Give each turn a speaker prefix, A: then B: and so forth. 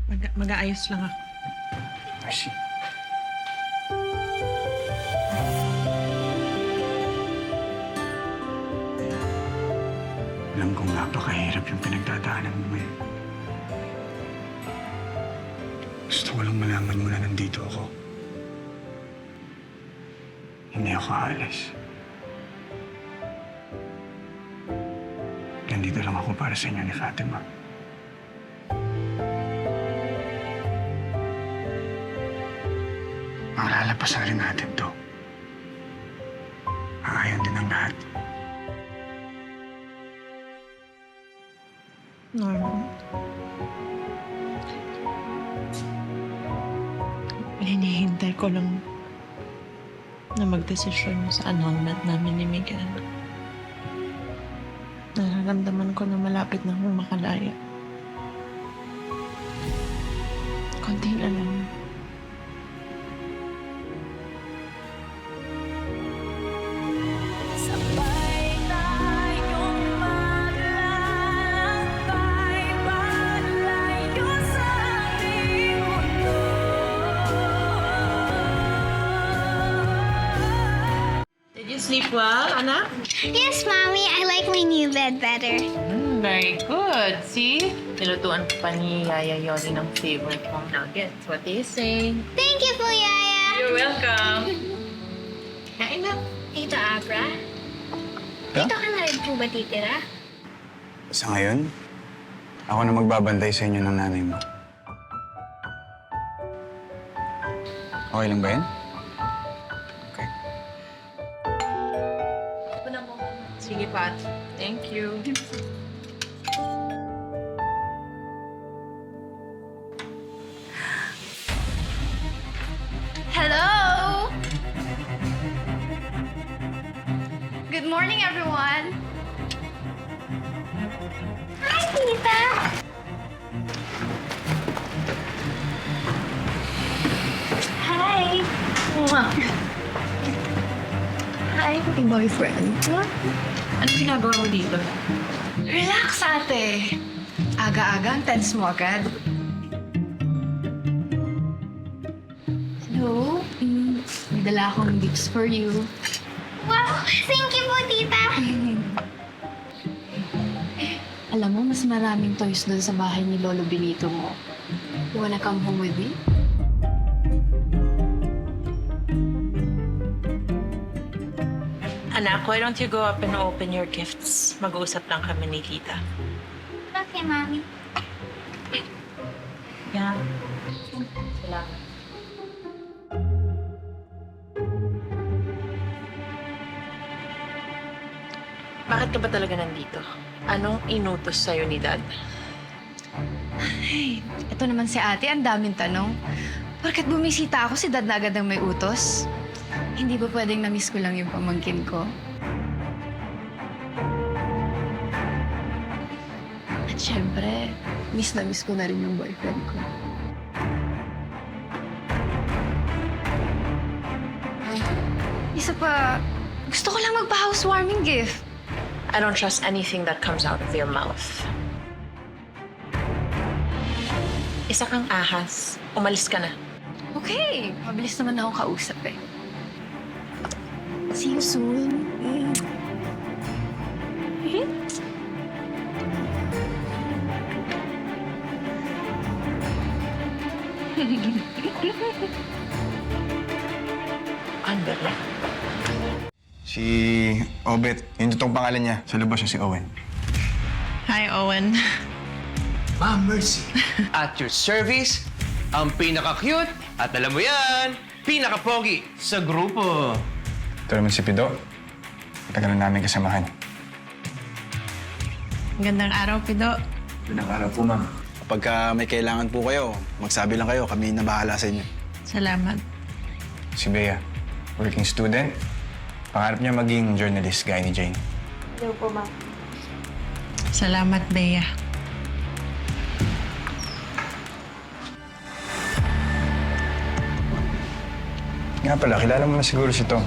A: Mag-aayos lang ako.
B: Mercy. Alam kong napakahirap yung pinagdadaanan mo ngayon. Gusto ko lang malaman mo na nandito ako. Hindi ako aalis. Nandito lang ako para sa inyo ni Fatima. Malalapasan rin natin to. Aayon din ang lahat.
A: Norman. Hinihintay ko lang na magdesisyon sa annulment namin ni Miguel. Nararamdaman ko na malapit na akong makalaya. Konting alam. Did you sleep well, anak?
C: Yes, Mommy. I like my new bed better.
A: Very good. See? Nilutuan ko pa ni Yaya Yoli ng favorite kong nuggets. What do you say?
C: Thank you po, Yaya.
A: You're welcome.
C: Kain na. Tito Abra? Dito ka na rin po ba titira?
B: Sa ngayon, ako na magbabantay sa inyo ng nanay mo. Okay lang ba yan? Okay.
A: Sige, Pat. Thank you.
D: Hello! Good morning, everyone.
C: Hi, Tita. Hi.
D: Hi, boyfriend.
A: Ano ginagawa mo dito?
D: Relax, ate. Aga-aga, ang tense mo agad. Hello? May dala akong gifts for you.
C: Wow, thank you po, Tita.
D: Alam mo, mas maraming toys doon sa bahay ni Lolo Benito mo. You wanna come home with me?
A: Anak, why don't you go up and open your gifts? Mag-uusap lang kami ni Tita.
C: Okay, Mommy.
A: Yeah. Salamat. Bakit ka ba talaga nandito? Anong inutos sa'yo ni Dad?
D: Hey, ito naman si ate, ang daming tanong. Bakit bumisita ako, si Dad na agad ang may utos? Hindi ba pwedeng na-miss ko lang yung pamangkin ko? At syempre, miss na miss ko na rin yung boyfriend ko. Isa pa, gusto ko lang magpa-housewarming gift.
A: I don't trust anything that comes out of your mouth. Isa kang ahas. Umalis ka na.
D: Okay, mabilis naman akong kausap eh. See you soon.
A: Ano ba?
B: Si Obet, yung totoong pangalan niya. Sa labas siya si Owen.
A: Hi, Owen.
E: Ma'am Mercy. At your service, ang pinaka-cute at alam mo yan, pinaka-pogi sa grupo.
B: Ito naman si Pido. Matagal na namin kasamahan.
A: Gandang araw, Pido.
B: Magandang araw po, ma'am. Kapag may kailangan po kayo, magsabi lang kayo. Kami na bahala sa inyo.
A: Salamat.
B: Si Bea, working student. Pangarap niya maging journalist, gaya ni Jane.
A: Salamat, Bea.
B: Nga pala, kilala mo na siguro si Tom.